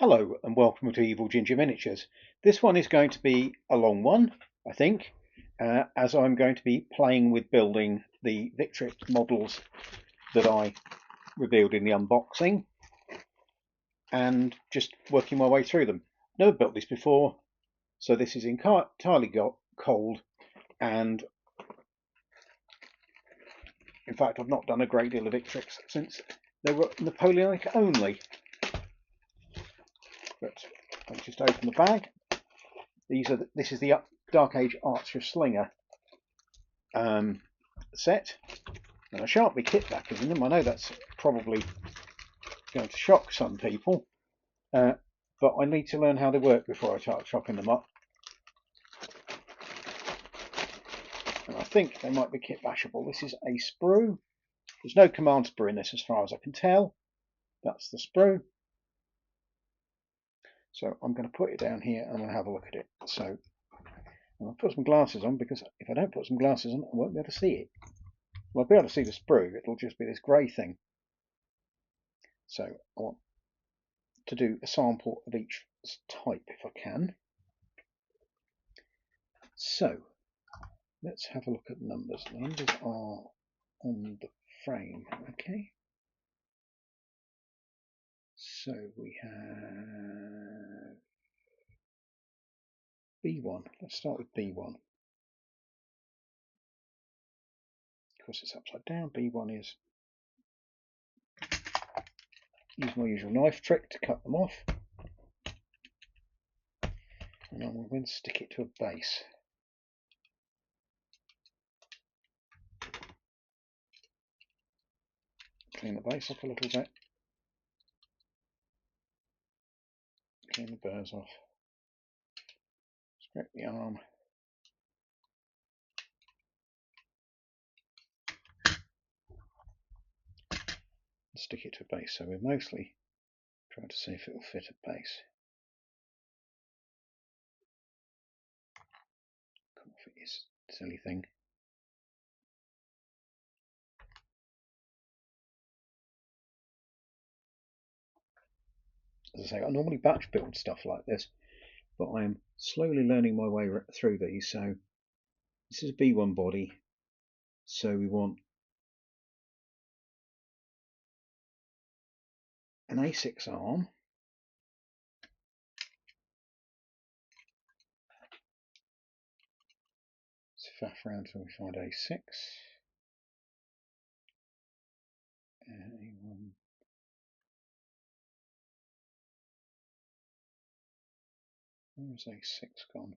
Hello and welcome to EvilGinger Miniatures. This one is going to be a long one, I think, as I'm going to be playing with building the Victrix models that I revealed in the unboxing and just working my way through them. Never built this before, so this is entirely cold, and in fact I've not done a great deal of Victrix since they were Napoleonic only. But I'll just open the bag. This is the Dark Age Archer Slinger set, and I shan't be kit backers in them. I know that's probably going to shock some people, but I need to learn how they work before I start chopping them up. And I think they might be kit bashable. This is a sprue. There's no command sprue in this as far as I can tell. That's the sprue. So I'm going to put it down here and I'll have a look at it. So I'll put some glasses on, because if I don't put some glasses on, I won't be able to see it. Well, I'll be able to see the sprue. It'll just be this grey thing. So I want to do a sample of each type if I can. So let's have a look at the numbers. The numbers are on the frame. Okay. So we have B1. Let's start with B1. Of course, it's upside down. B1 is use my usual knife trick to cut them off, and I'm going to stick it to a base. Clean the base up a little bit. Clean the burrs off. Scrape the arm. And stick it to a base. So we're mostly trying to see if it will fit a base. Come off it, is a silly thing. As I say, I normally batch build stuff like this, but I am slowly learning my way through these. So this is a B1 body, so we want an A6 arm, let's faff around until we find A6, A1, where's A6 gone?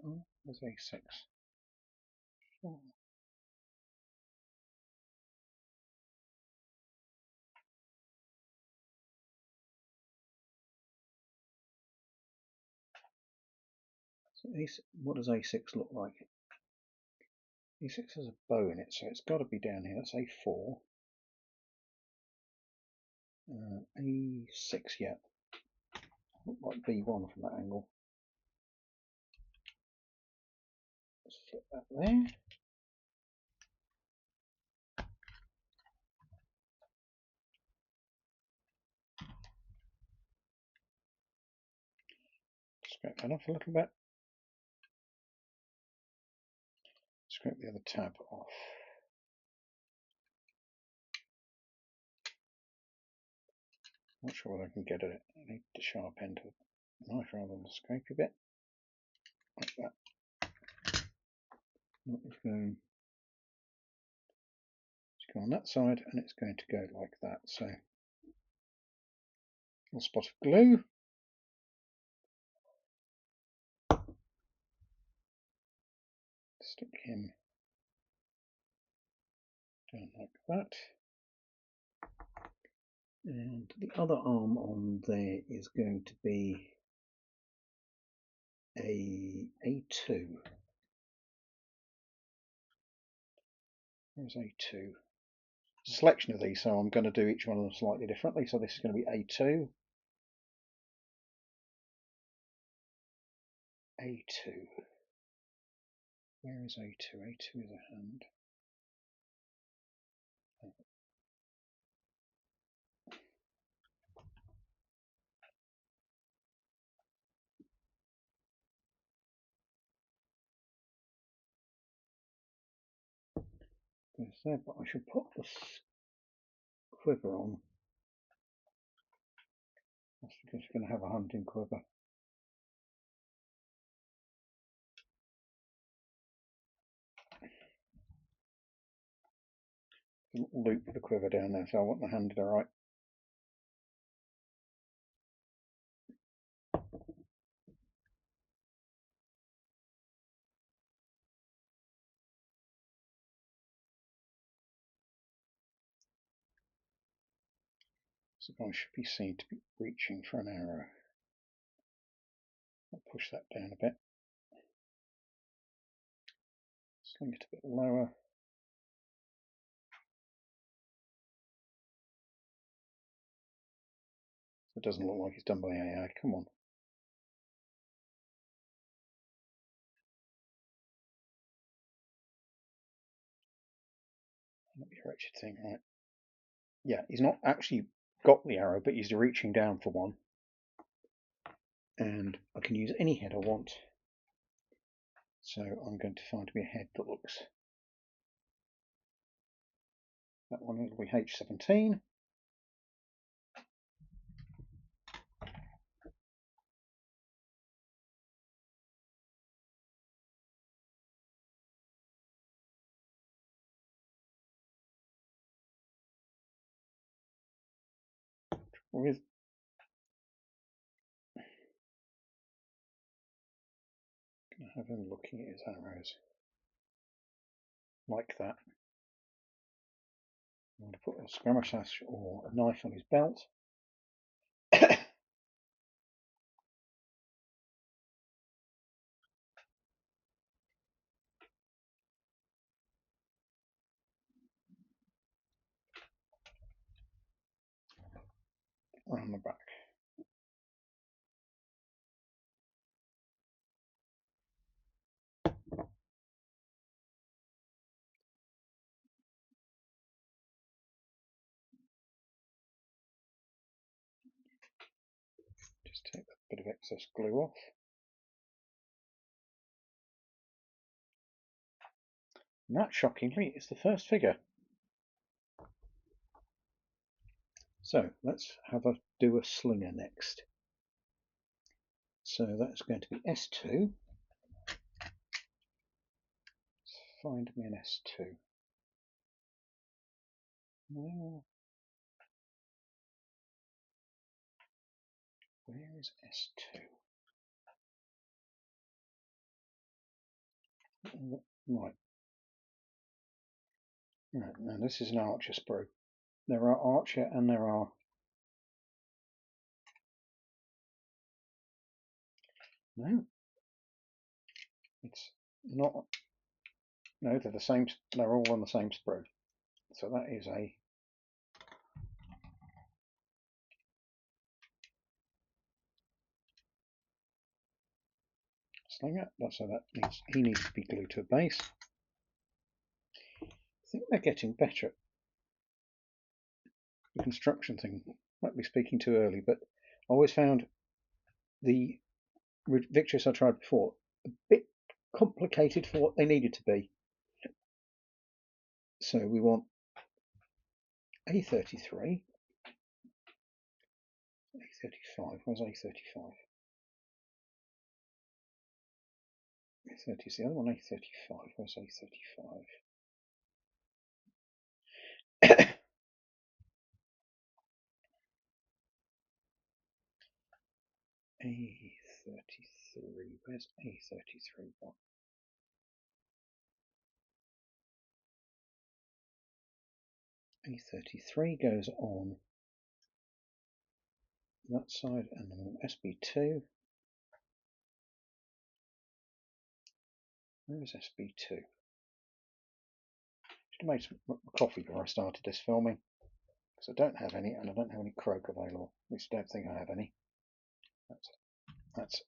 Oh, there's A6. Oh. So what does A6 look like? A6 has a bow in it, so it's got to be down here. That's A4. A6, yeah. Look like B1 from that angle. Let's flip that there. Scrape that off a little bit. Scrape the other tab off. Not sure what I can get at it. I need the sharp end of the knife rather than the scrapey bit. Like that. It's going to go on that side, and it's going to go like that. So a spot of glue. Stick him down like that. And the other arm on there is going to be A2. Where's A2? a selection of these, so I'm going to do each one of them slightly differently. So this is going to be A2, A2. Where is A2? A2 is a hand. There's there, but I should put the quiver on. That's because we're going to have a hunting quiver. Loop the quiver down there, so I want the hand to the right. So I should be seen to be reaching for an arrow. I'll push that down a bit. Sling it a bit lower. So it doesn't look like it's done by AI. Come on. Not your wretched thing, right? Yeah, he's not actually got the arrow, but he's reaching down for one. And I can use any head I want. So I'm going to find me a head that looks. That one will be H17. With going to have him looking at his arrows like that. I'm going to put a skirmer sash or a knife on his belt. Around the back. Just take that bit of excess glue off. And that, shockingly, is the first figure. So let's do a slinger next. So that's going to be S2. Let's find me an S2. Well, where is S2? Right. No, no, this is an Archer sprue. There are Archer and there are. No. It's not. No, they're the same. They're all on the same sprue. So that is a. Slinger. So that he needs to be glued to a base. I think they're getting better at the construction thing. Might be speaking too early, but I always found the Victrix I tried before a bit complicated for what they needed to be. So we want A33, A35. Where's A35? A30 is the other one. A35. Where's A35? A33. Where's A33 gone? A33 goes on that side, and then SB2. Where is SB2? Should have made some coffee before I started this filming, because I don't have any, and I don't have any croak available. At least I don't think I have any. That's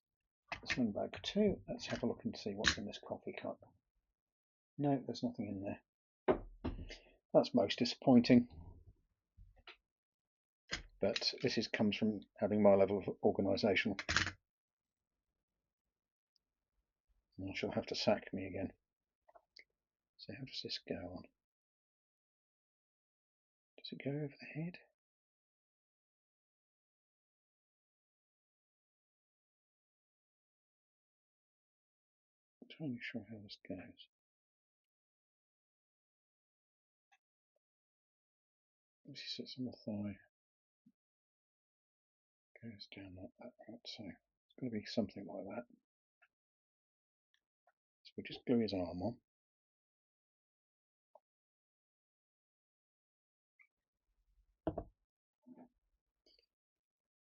sling bag 2. Let's have a look and see what's in this coffee cup. No, there's nothing in there. That's most disappointing. But this comes from having my level of organisation. And she'll have to sack me again. So how does this go on? Does it go over the head? I'm not entirely sure how this goes. This sits on the thigh. Goes down that right, so it's going to be something like that. So we just glue his arm on.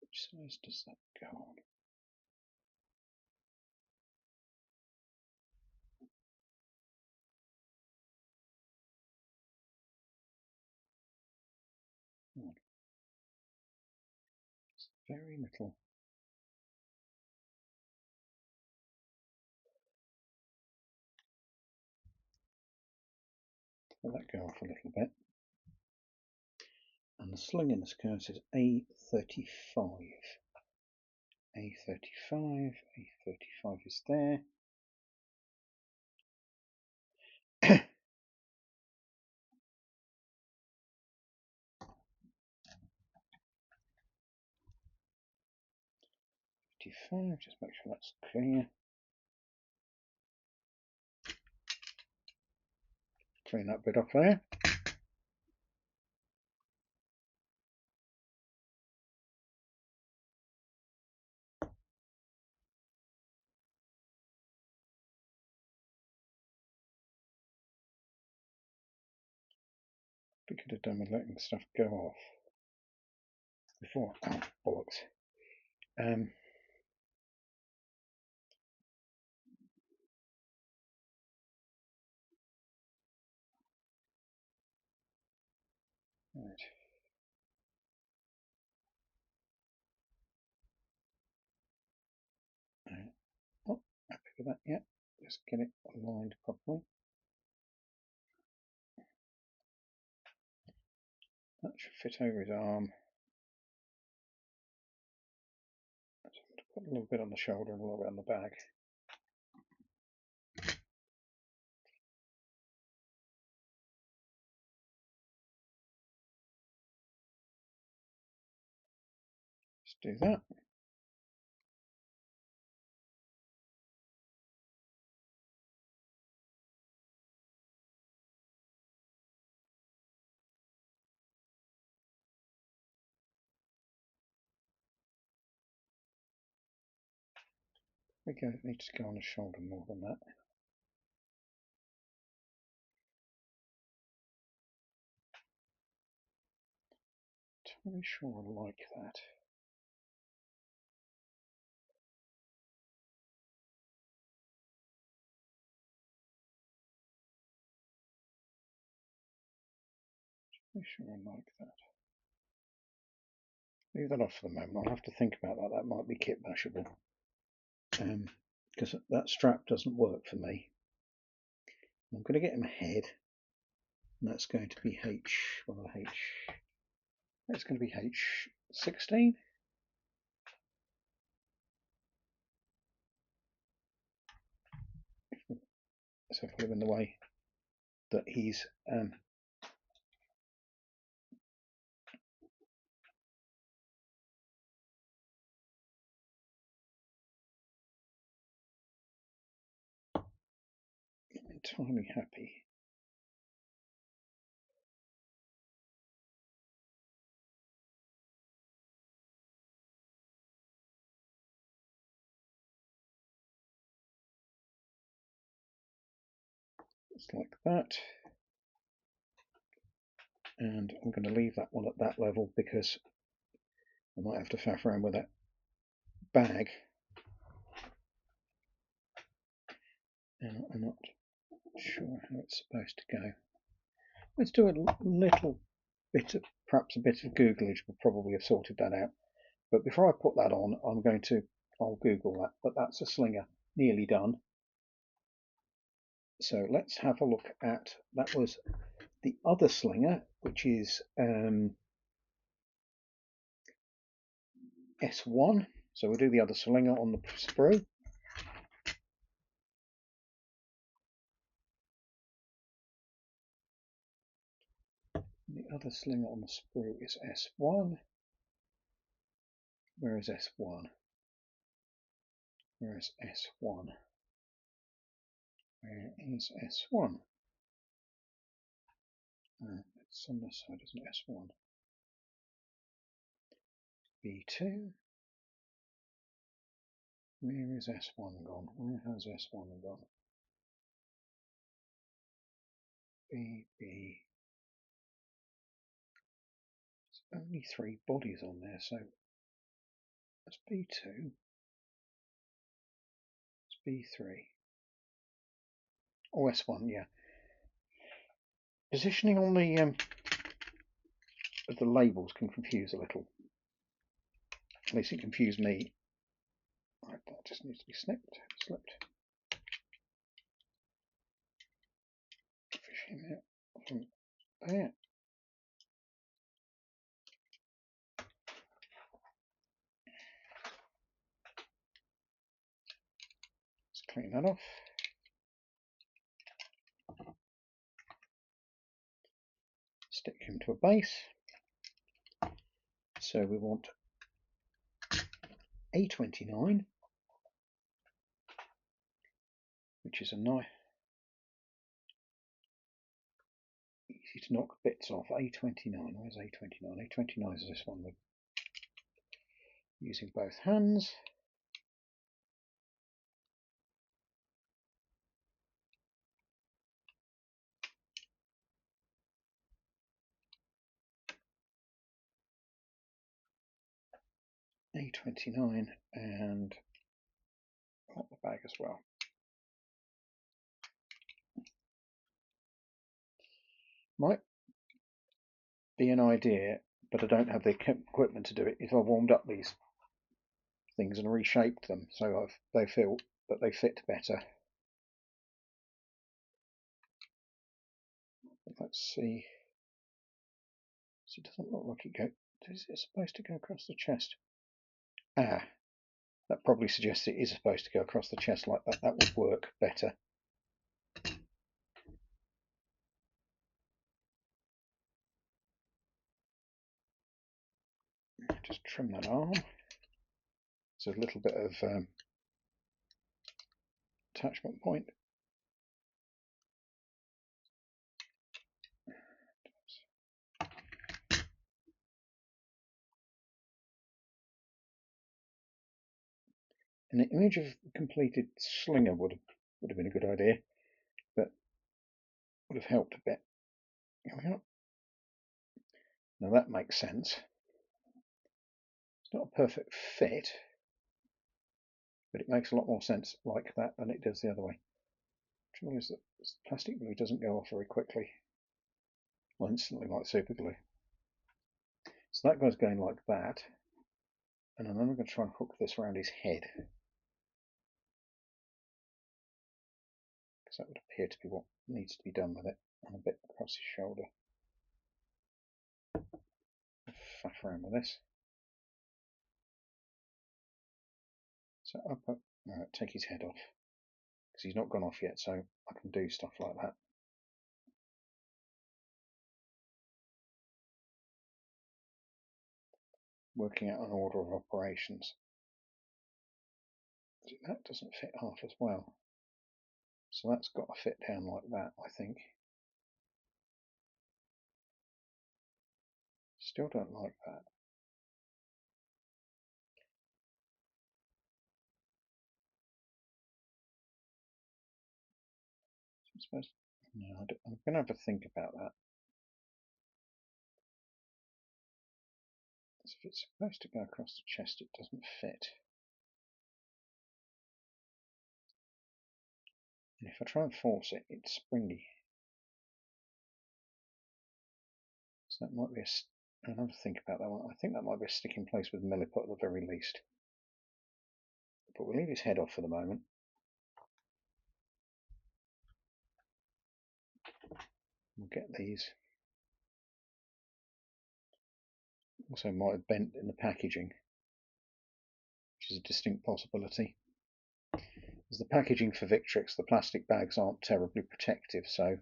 Which size does that go on? It's very little. Let that go off a little bit. And the sling in this curve is A35. A35 is there. Just make sure that's clear. Clean that bit off there. We could have done with letting stuff go off before. Oh, bollocks. Right. Oh, happy with that, yeah. Just get it aligned properly. That should fit over his arm. Put a little bit on the shoulder and a little bit on the back. Just do that. It needs to go on the shoulder more than that. Not really sure I like that. Not really sure I like that. Leave that off for the moment. I'll have to think about that. That might be kit bashable. Because that strap doesn't work for me. I'm going to get him a head. And that's going to be It's going to be H16. So put him in the way that he's entirely happy. Just like that. And I'm going to leave that one at that level because I might have to faff around with that bag. And I'm not sure how it's supposed to go. Let's do a little bit of, perhaps a bit of Googlage will probably have sorted that out. But before I put that on, I'll Google that, but that's a slinger nearly done. So let's have a look at, that was the other slinger, which is S1. So we'll do the other slinger on the sprue. The other slinger on the sprue is S1. Where is S1? Where is S1? Where is S1? It's on this side, isn't it? S1. B2. Where is S1 gone? Where has S1 gone? B. There's only 3 bodies on there, so that's B2. It's B3. Oh, S1, yeah. Positioning on the labels can confuse a little. At least it confused me. Right, that just needs to be slipped. Fishing out from there. Let's clean that off. Stick him to a base. So we want A29, which is a nice, easy to knock bits off. A29, where's A29? A29 is this one with using both hands. A29 and pop the bag as well. Might be an idea, but I don't have the equipment to do it, if I warmed up these things and reshaped them so they feel that they fit better. Let's see. So it doesn't look like it goes. Is it supposed to go across the chest? Ah, that probably suggests it is supposed to go across the chest like that. That would work better. Just trim that arm. It's a little bit of attachment point. An image of the completed slinger would have been a good idea, but would have helped a bit. Here we are. Now that makes sense. It's not a perfect fit, but it makes a lot more sense like that than it does the other way. The trouble is that plastic glue doesn't go off very quickly, well, instantly like super glue. So that guy's going like that, and then I'm going to try and hook this around his head, because that would appear to be what needs to be done with it, and a bit across his shoulder. Faff around with this. So up, take his head off, because he's not gone off yet, so I can do stuff like that. Working out an order of operations. That doesn't fit half as well. So that's got to fit down like that, I think. Still don't like that. I'm supposed to, no, I'm going to have a think about that. So if it's supposed to go across the chest, it doesn't fit. And if I try and force it, it's springy. So that might be I'll have to think about that one. I think that might be a sticking place with Milliput at the very least. But we'll leave his head off for the moment. We'll get these. Also might have bent in the packaging, which is a distinct possibility. As the packaging for Victrix, the plastic bags aren't terribly protective, so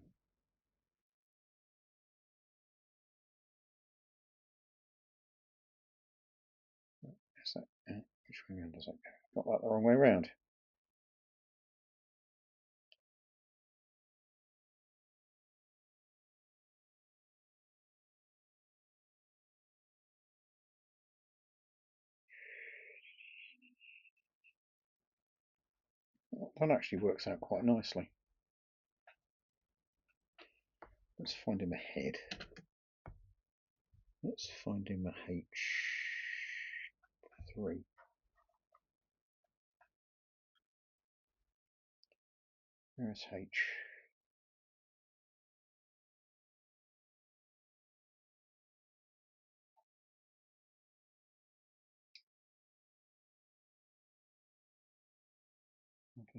is that, which way around does that go? Got that the wrong way around. That actually works out quite nicely. Let's find him a head. Let's find him a H3. Where's H?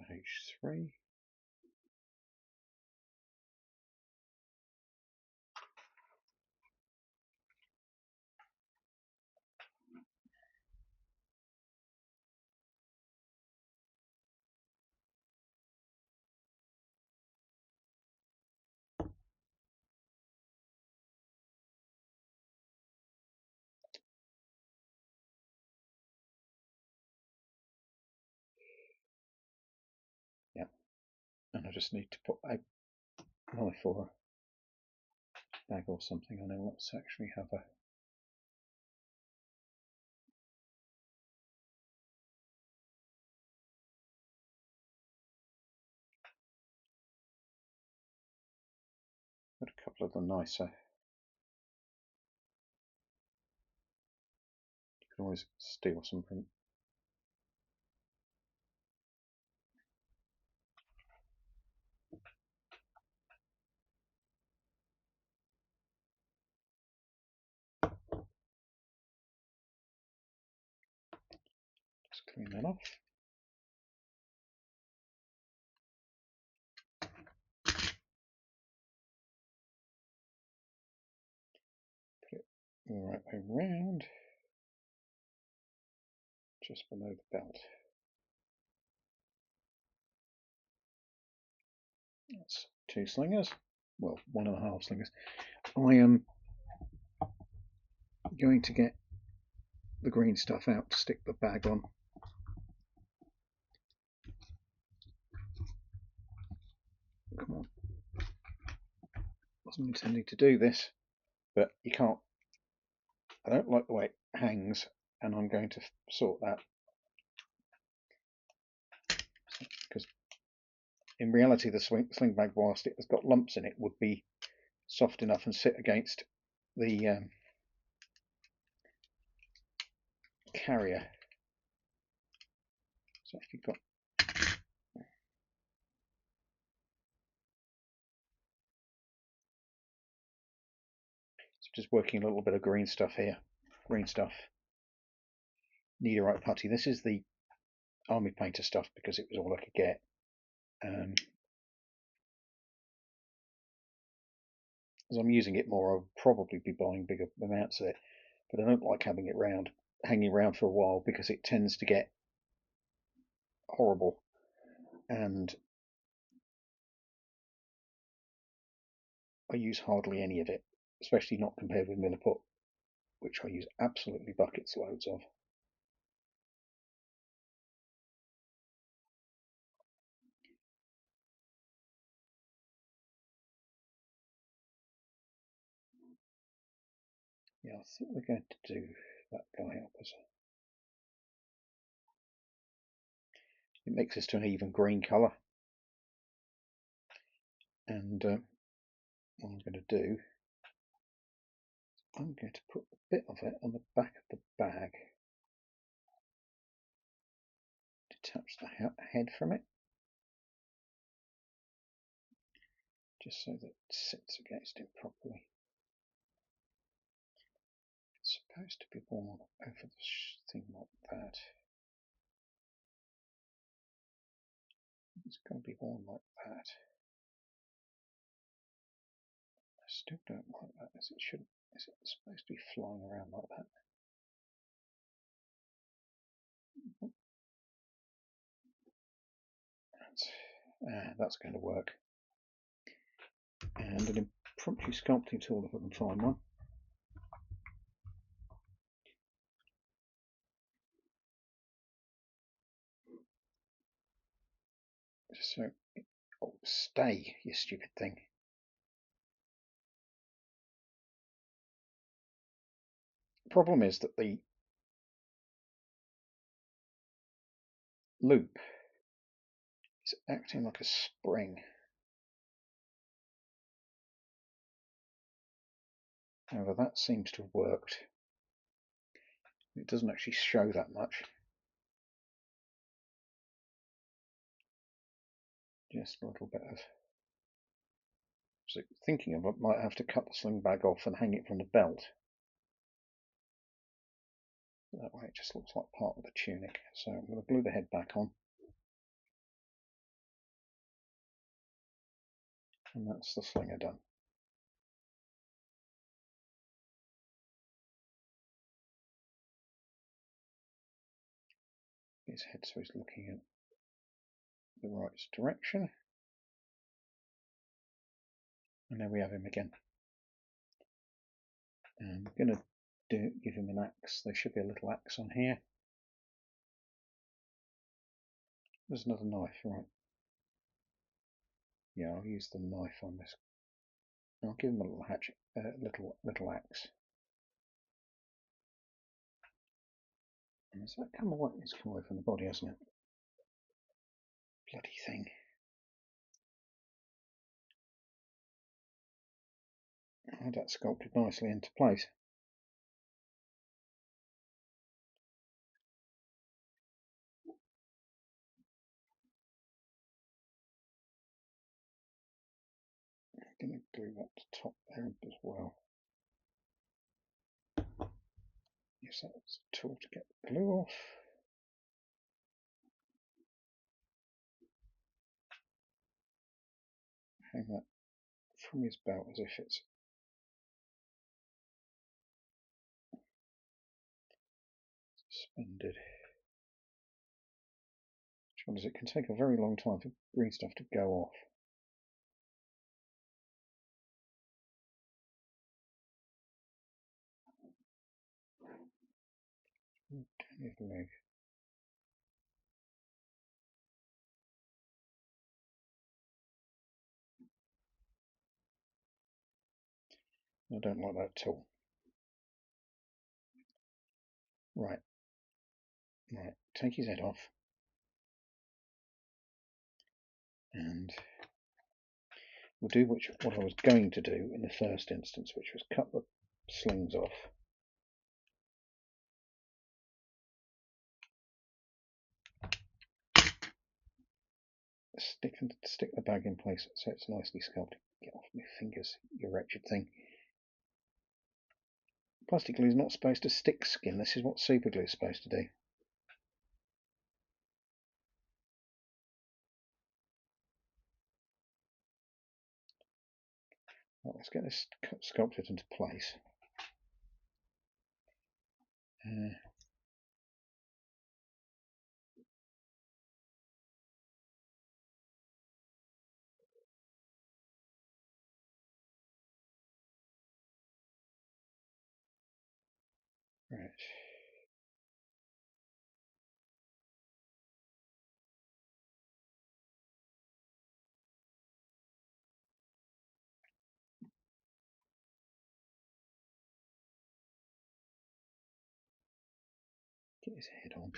H3. Yeah, and I just need to put a knife or a bag or something on it. Let's actually have a couple of the nicer. You can always steal some from. Just clean that off. Put it the right way round, just below the belt. That's 2 slingers. Well, 1.5 slingers. I am going to get the green stuff out to stick the bag on. Come on. Wasn't intending to do this, but you can't. I don't like the way it hangs, and I'm going to sort that. Because in reality, the sling bag, whilst it has got lumps in it, would be soft enough and sit against the carrier. So if you've got just working a little bit of green stuff here. Green stuff. Netherite putty. This is the army painter stuff because it was all I could get. As I'm using it more, I'll probably be buying bigger amounts of it. But I don't like having it hanging around for a while because it tends to get horrible. And I use hardly any of it, especially not compared with Milliput, which I use absolutely buckets loads of. Yeah, I think we're going to do that guy up as it mixes to an even green colour. And what I'm going to do, I'm going to put a bit of it on the back of the bag. Detach the head from it, just so that it sits against it properly. supposed to be worn over the thing like that. It's going to be worn like that. I still don't like that as it should. Is it supposed to be flying around like that? That's going to work. And an impromptu sculpting tool if I can find one. So, oh, stay, you stupid thing. The problem is that the loop is acting like a spring. However, that seems to have worked. It doesn't actually show that much. Just a little bit of... So thinking of it, might have to cut the sling bag off and hang it from the belt. That way it just looks like part of the tunic. So I'm going to glue the head back on. And that's the slinger done. His head so he's looking in the right direction. And there we have him again. And I'm going to give him an axe. There should be a little axe on here. There's another knife, right? Yeah, I'll use the knife on this. I'll give him a little hatchet, little axe. And has that come away? It's come away from the body, hasn't it? Bloody thing. Oh, that's sculpted nicely into place. I'm going to glue that top there as well. Use that as a tool to get the glue off. Hang that from his belt as if it's suspended. Which one is it? Can take a very long time for green stuff to go off. Down his leg. I don't like that tool. Right. Take his head off. And we'll do what I was going to do in the first instance, which was cut the slings off. Stick the bag in place so it's nicely sculpted. Get off my fingers, you wretched thing. Plastic glue is not supposed to stick skin. This is what super glue is supposed to do. Right, let's get this sculpted into place. Right. Get his head on.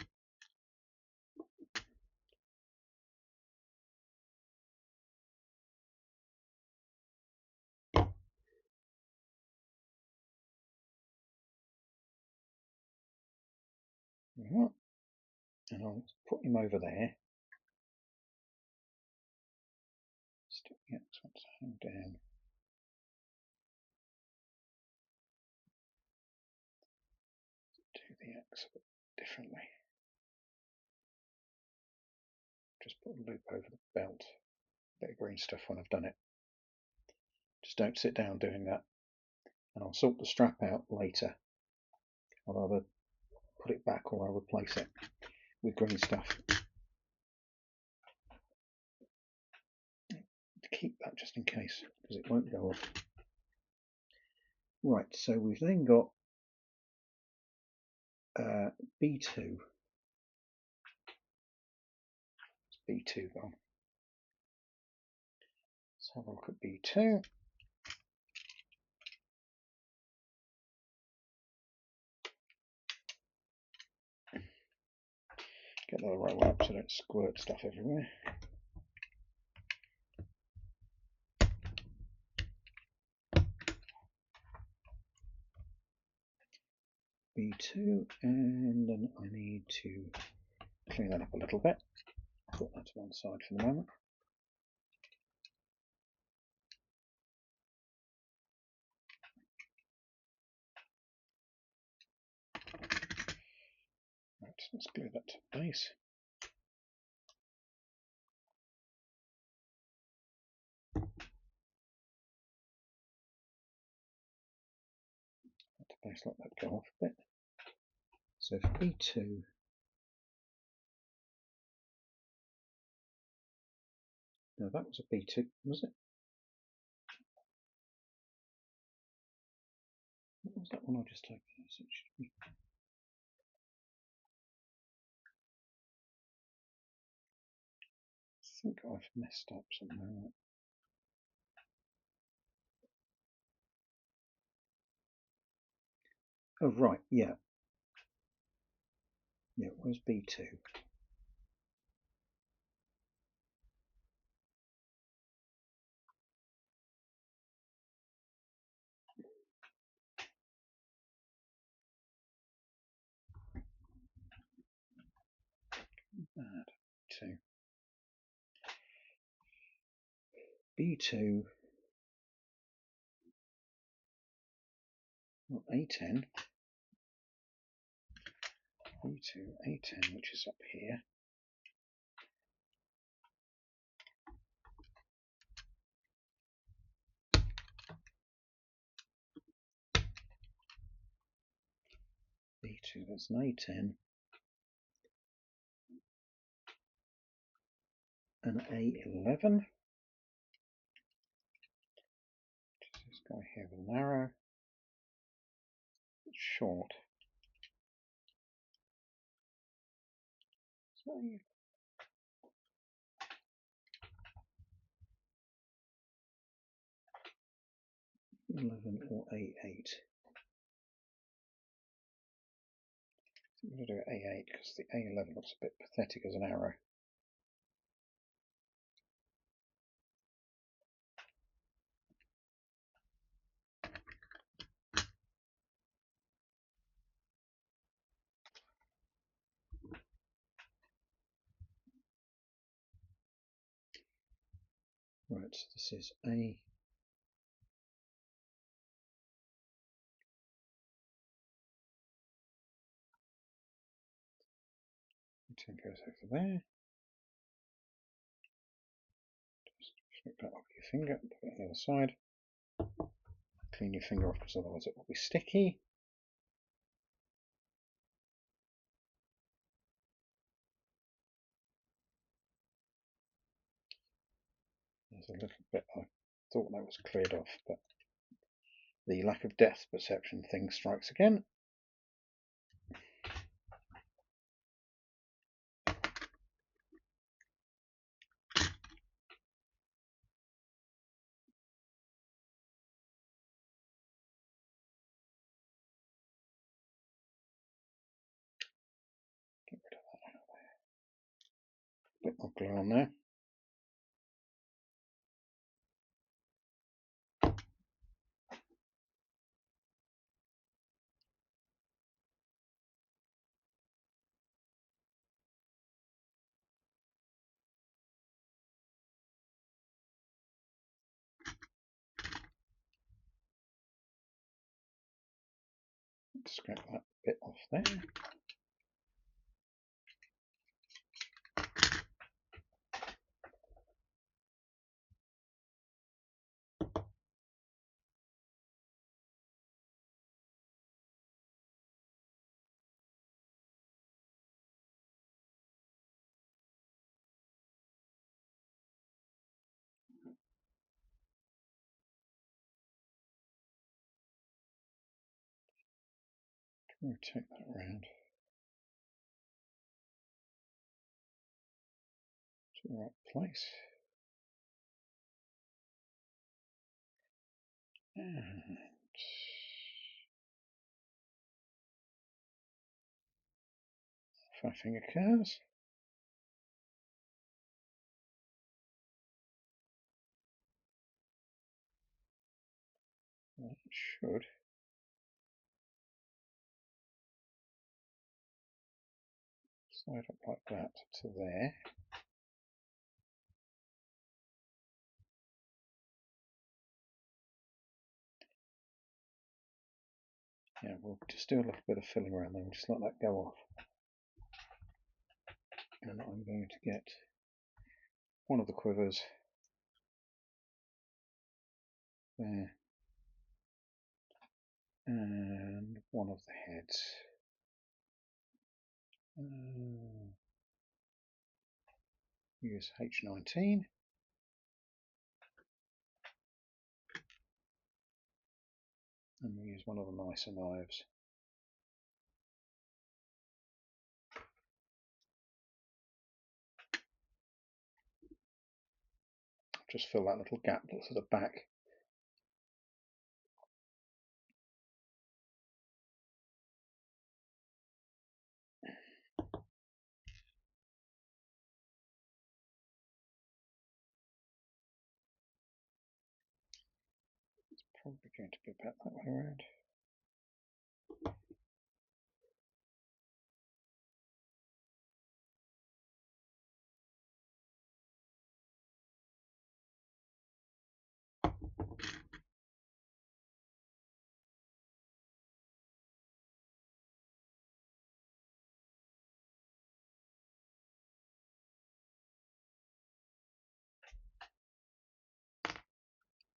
Right. And I'll put him over there. Stick the axe once hang down. the X a bit differently. Just put a loop over the belt. A bit of green stuff when I've done it. Just don't sit down doing that. And I'll sort the strap out later. I'll either put it back or I'll replace it with green stuff. Keep that just in case, because it won't go off. Right, so we've then got B2. It's B2 gone. Let's have a look at B2. Get the roll up so I don't squirt stuff everywhere. B2, and then I need to clean that up a little bit. Put that to one side for the moment. Right, let's glue that to the base. Let the base, let that go off a bit. So for B2, no, that was a B2, was it? What was that one I just opened? So it should be. I think I've messed up somewhere. Oh, right, yeah. Yeah, where's B2? Bad. B2. Well, A10. B2, A10, which is up here. B2, that's an A10. An A11. This guy here with an arrow. It's short. So 11 or A8. I'm going to do A8 because the A11 looks a bit pathetic as an arrow. Right, so this is A. It goes over there. Just flip that off your finger, put it on the other side. Clean your finger off because otherwise it will be sticky. There's a little bit I thought that was cleared off, but the lack of depth perception thing strikes again. Get rid of that out there. A bit more glue on there. Scrap that bit off there. Rotate that around to the right place. And five-finger curves. That should slide up like that to there. Yeah, we'll just do a little bit of filling around there and just let that go off. And I'm going to get one of the quivers there and one of the heads. Use H19. And we'll use one of the nicer knives. Just fill that little gap that's at the back. It's probably going to be about that way around.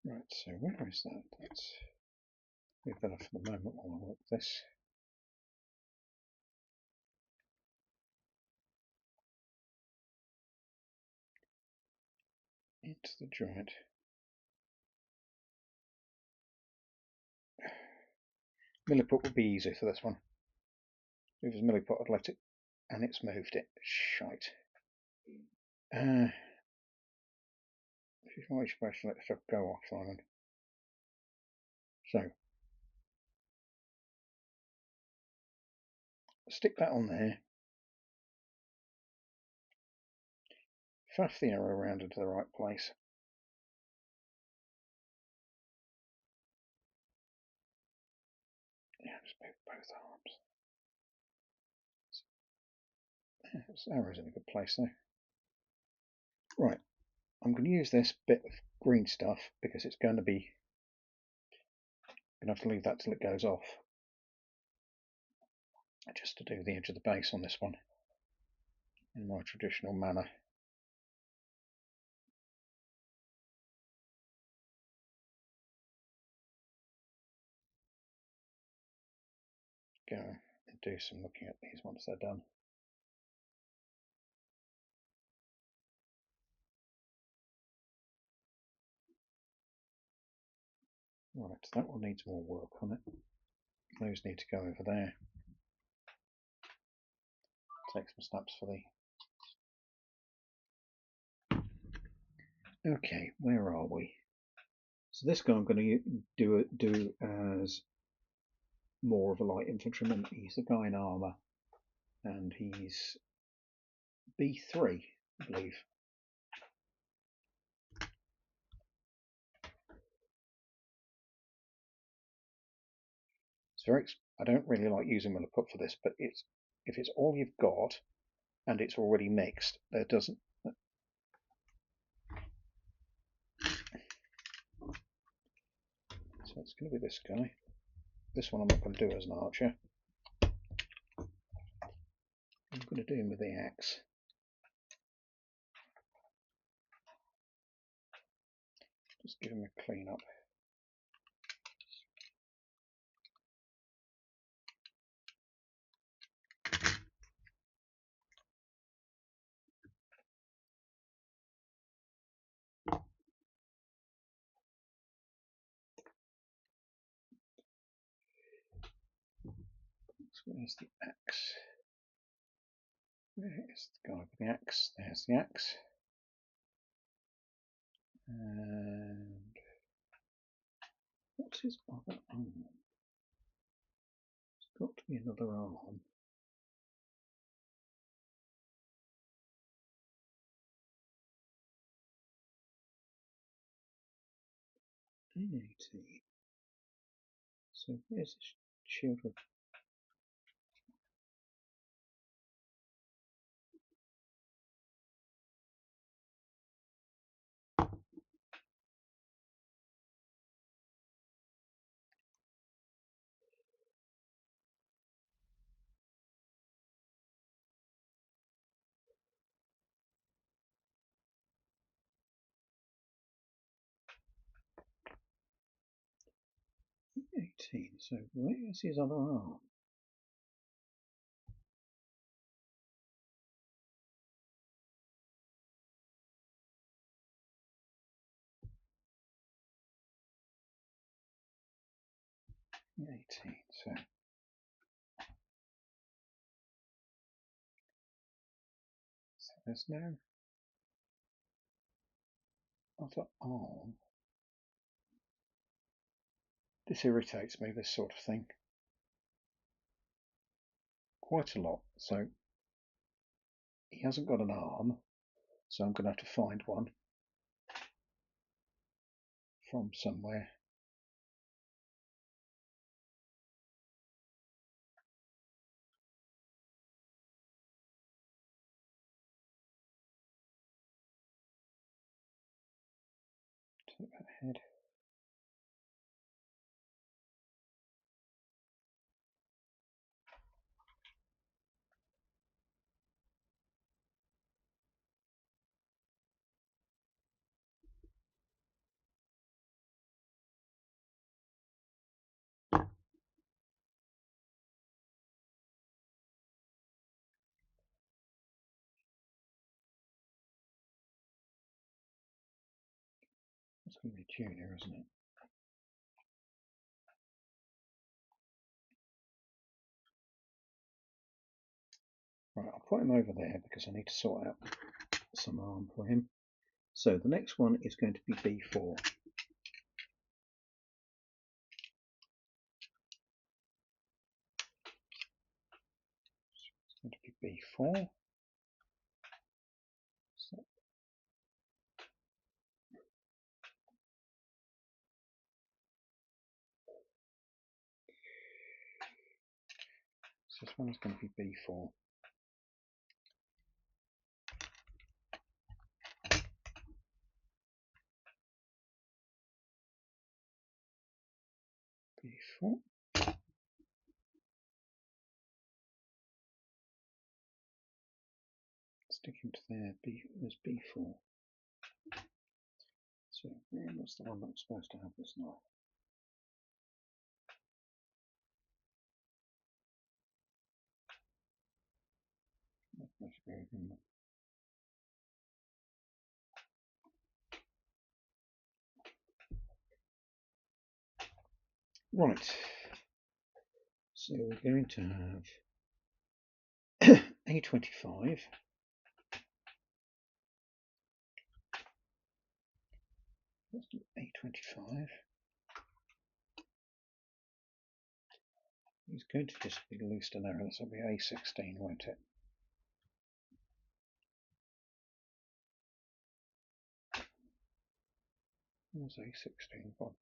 Right, so where is that? Let's leave that off for the moment while I work this. Into the joint. Milliput would be easy for this one. If it was Milliput, I'd left it and it's moved it. Shite. If you want to let stuff go off, Simon. So, stick that on there. Faff the arrow around into the right place. Yeah, just move both arms. Yeah, this arrow's in a good place though. Right, I'm going to use this bit of green stuff because it's going to be. I'm going to have to leave that till it goes off. Just to do the edge of the base on this one in my traditional manner. Go and do some looking at these once they're done. Right, that one needs more work on it. Those need to go over there. Take some snaps for the. Okay, where are we? So this guy I'm going to do as more of a light infantryman. He's the guy in armour, and he's B3, I believe. It's very. I don't really like using Milliput for this, but it's if it's all you've got and it's already mixed, there doesn't. So it's going to be this guy. this one I'm not going to do as an archer. I'm going to do him with the axe. Just give him a clean up. So where's the axe? Where's the guy with the axe? There's the axe. And what's his other arm? It's got to be another arm. A18. So where's the shield of... A18. So where's his other arm? A18. So there's no other arm. This irritates me, this sort of thing, quite a lot. So he hasn't got an arm, so I'm going to have to find one from somewhere. Take that head. It's going to be junior, isn't it? Right, I'll put him over there because I need to sort out some arm for him. So the next one is going to be B4. It's going to be B4. So this one is going to be B4. B4. Stick him to there. There's B4. So what's the one that's supposed to have this knife? Right, so we're going to have A25. Let's do A25. He's going to just be loose and narrow, so it'll be A16, won't it? Where's A16 gone?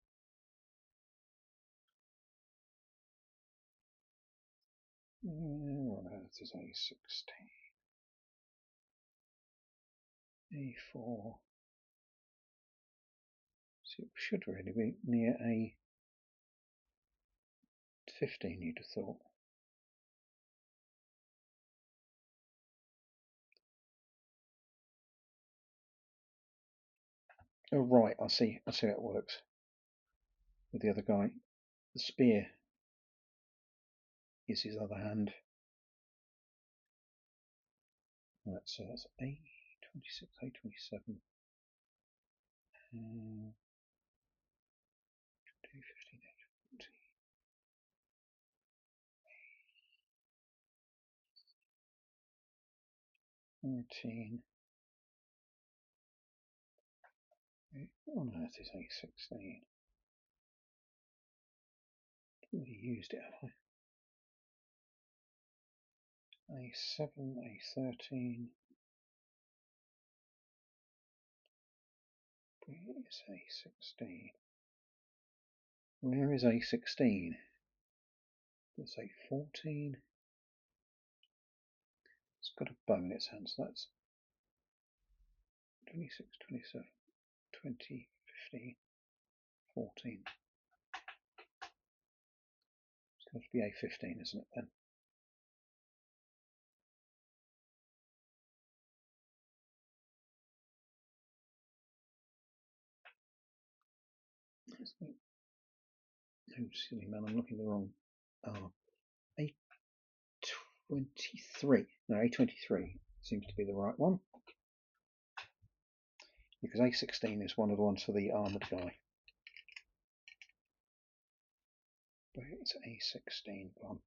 What else is A16? A4. So it should really be near A10. 15, you'd have thought. Oh right, I see how it works. With the other guy. The spear is his other hand. Right, so that's A26, A27. 15, 14. What on earth is A16? I've already used it, have I? A7, A13. Where is A16? Where is A16? Let's say 14. It's got a bow in its hand, so that's 26, 27, 20, 15, 14. It's got to be A15, isn't it then? Oh, silly man, I'm looking the wrong. Oh, A23. No, A23 seems to be the right one. Because A16 is one of the ones for the armoured guy. Where is A16 gone?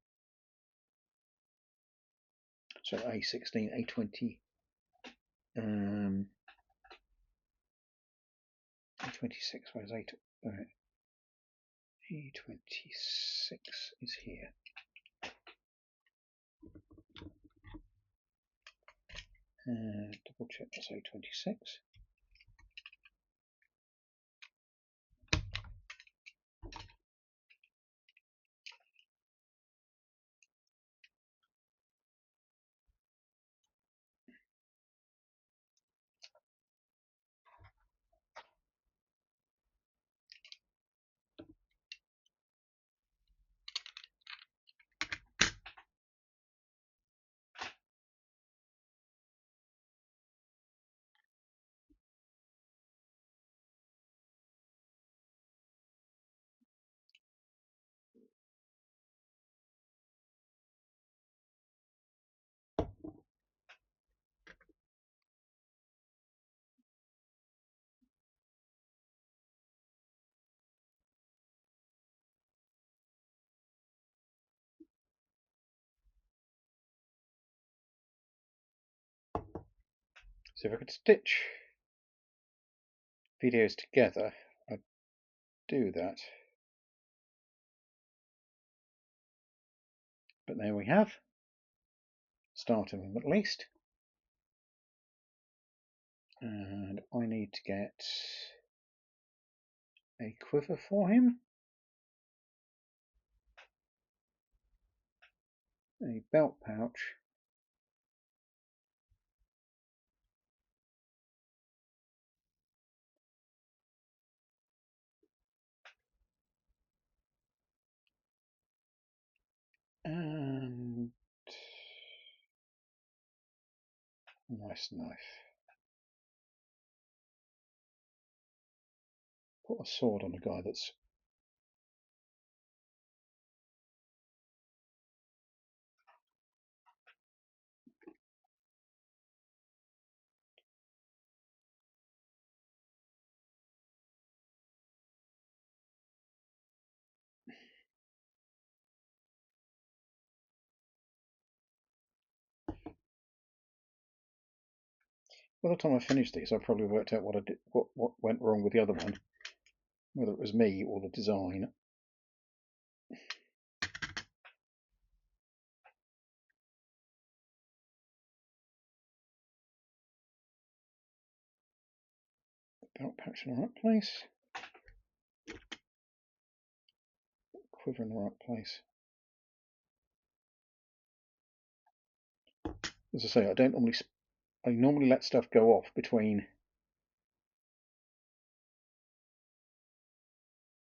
So A16, A20, A26, where's A2? A26 is here. Double check that's A26. So if I could stitch videos together, I'd do that. But there we have. Start of them at least. And I need to get a quiver for him. A belt pouch. And a nice knife. Put a sword on a guy that's by the time I finished these, I probably worked out what I did, what went wrong with the other one, whether it was me or the design. Belt pouch in the right place. Quiver in the right place. As I say, I normally let stuff go off between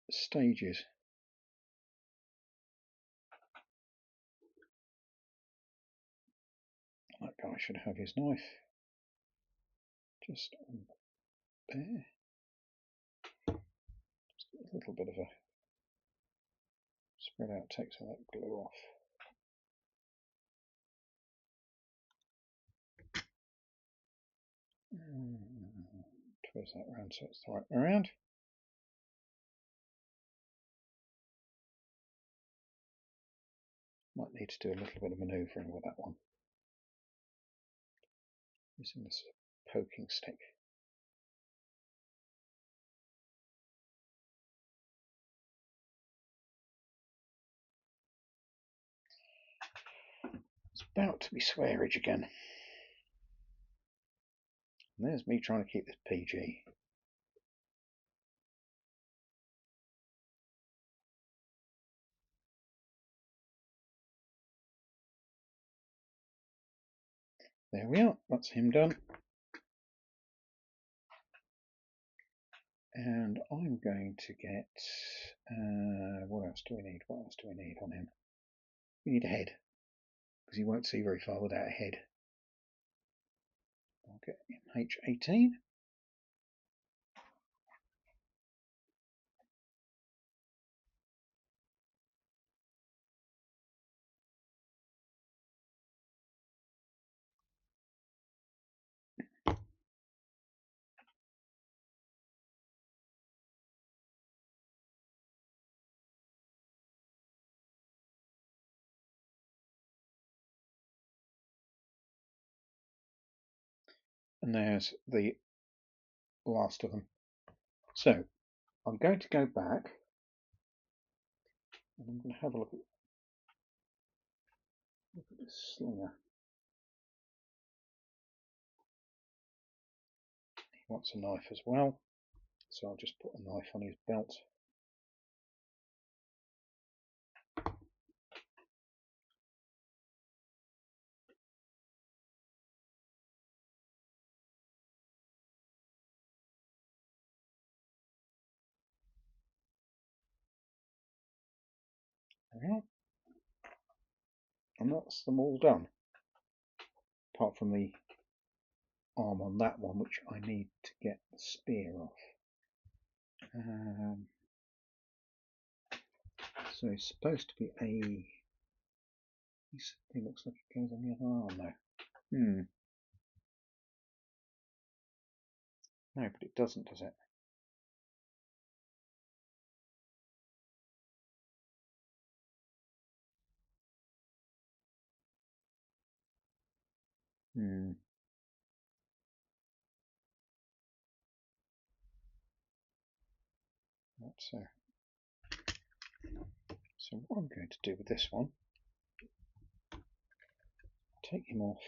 stages. That guy should have his knife just on there. Just a little bit of a spread out, takes all that glue off. Twist that round so it's the right way around. Might need to do a little bit of manoeuvring with that one. Using this poking stick. It's about to be swearage again. And there's me trying to keep this PG. There we are, that's him done. And I'm going to get, what else do we need? What else do we need on him? We need a head, because he won't see very far without a head. I'll get H18. And there's the last of them. So I'm going to go back and I'm going to have a look at this slinger. He wants a knife as well, so I'll just put a knife on his belt. There. And that's them all done, apart from the arm on that one, which I need to get the spear off. So it's supposed to be a... It looks like it goes on the other arm though. No, but it doesn't, does it? That's so what I'm going to do with this one, take him off.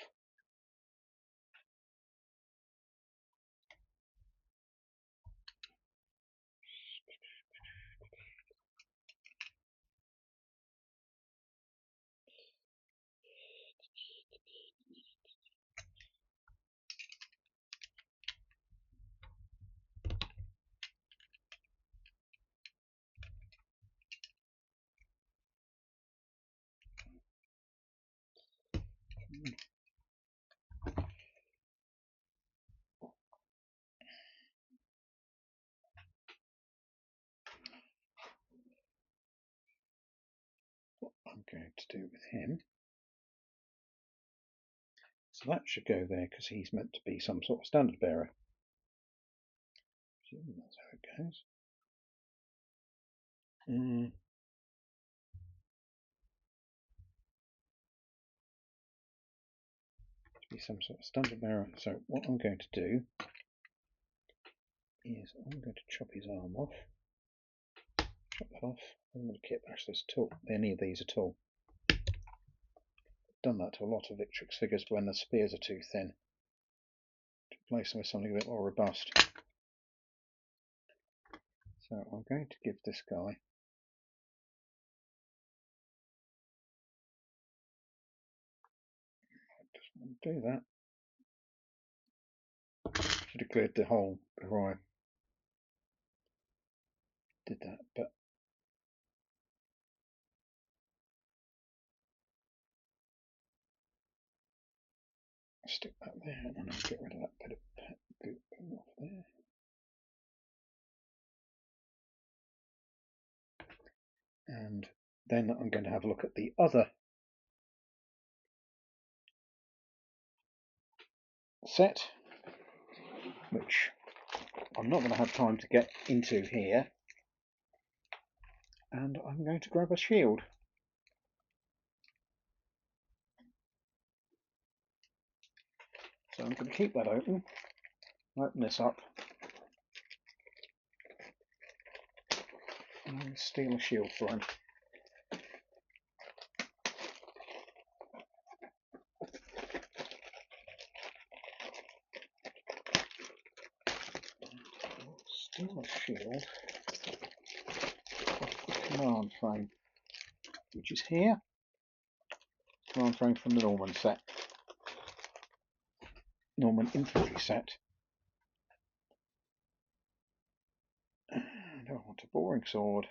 What I'm going to do with him, so that should go there because he's meant to be some sort of standard bearer. That's how it goes. To be some sort of standard bearer. So what I'm going to do is I'm going to chop his arm off. Chop that off. I'm going to kit bash this tool, any of these at all. I've done that to a lot of Victrix figures when the spears are too thin. To replace them with something a bit more robust. So I'm going to give this guy do that. Should have cleared the hole before I did that, but Stick that there, and then I'll get rid of that bit of goop off there. And then I'm going to have a look at the other set, which I'm not going to have time to get into here. And I'm going to grab a shield. So I'm going to keep that open, open this up, and I'm going to steal a shield for him. Steal a shield off the command frame, which is here. Command frame from the Norman set. Norman infantry set. And I want a boring sword.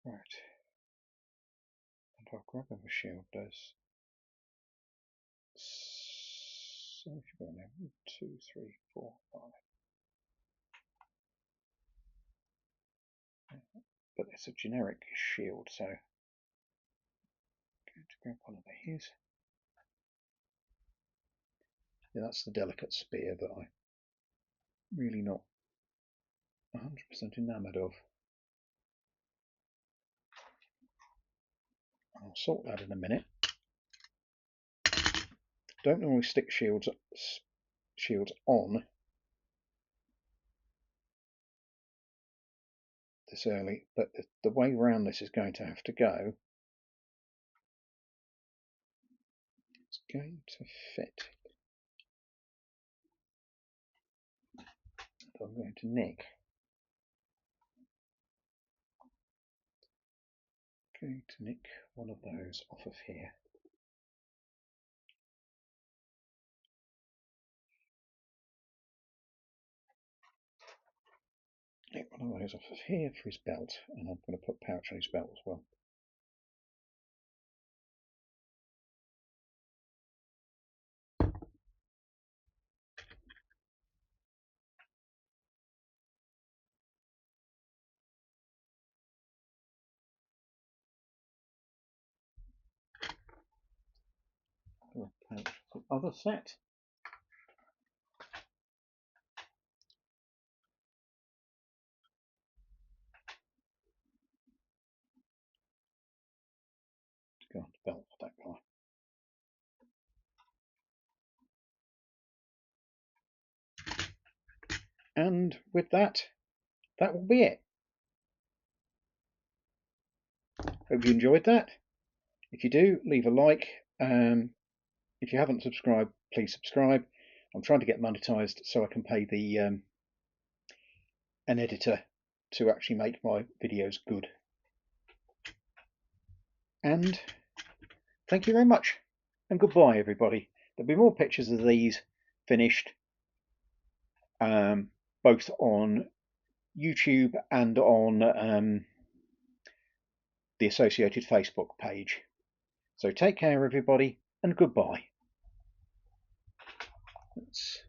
Right. And I'll grab him a shield. There's 1, 2, 3, 4, 5. But it's a generic shield, so I'm going to grab one of these. Yeah, that's the delicate spear that I'm really not 100% enamoured of. I'll sort that in a minute. Don't normally stick shields on this early, but the way around this is going to have to go. It's going to fit. I'm going to nick. Going to nick one of those off of here. Nick one of those off of here for his belt, and I'm going to put pouch on his belt as well. Pouch for the other set. Go on the belt for that guy. And with that, that will be it. Hope you enjoyed that. If you do, leave a like. If you haven't subscribed, please subscribe. I'm trying to get monetized so I can pay the an editor to actually make my videos good. And thank you very much, and goodbye everybody. There'll be more pictures of these finished, both on YouTube and on the associated Facebook page. So take care everybody, and goodbye. Let's